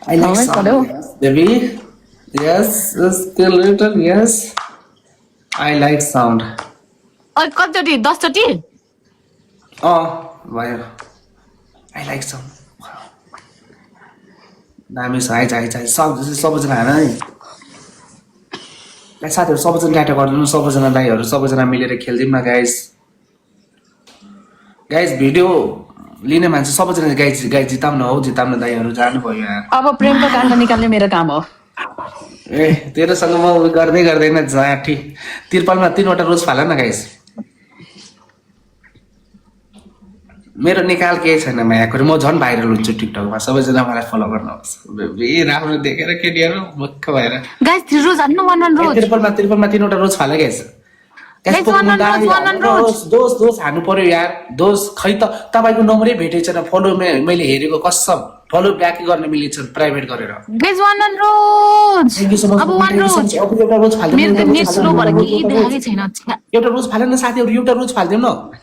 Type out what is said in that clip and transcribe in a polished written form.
I like sound. Yes, baby. Yes, escalator. Yes. I like sound. कतिचोटि 10 चोटि भयो. I like sound. दामी छ आइज आइज आइज सबैजना हान है साथीहरू सबैजना डाटा गरिदिनु सबैजना दाइहरू सबैजना मिलेर खेलिदिउँ न गाइस गाइस भिडियो लिने मान्छे सबैजना गाइस जिताउन हो जिताउन दाइहरू जानुभयो यहाँ अब प्रेमको काण्ड निकाल्ने मेरो काम हो ए तेरोसँग म गर्दै गर्दैन जाठी तिरपालमा 3वटा रोज फाल न गाइस मेरो निकाल केही छैन मायाको म झन् भाइरल हुन्छु टिकटकमा सबैजना मलाई फलो गर्नुहोस् ए राम्रो देखेर केटीहरू मुख्य भएर गाइस 3 रोज हान्नु 1 रोज तिरपालमा 3वटा रोज फाल गाइस दोष हान्नु पर्यो यार दोष खै त तपाईको नम्बरै भेटेको छैन फलो मैले हेरेको कसम फलो ब्याक गर्न मिलेछ प्राइभेट गरेर गाइस 1 रोज अब 1 रोज एउटा रोज फाल्दिनु मेरो त नेट स्लो भएर के देखाकै छैन एउटा रोज फाल्नु न साथीहरु एउटा रोज फाल्दिनु न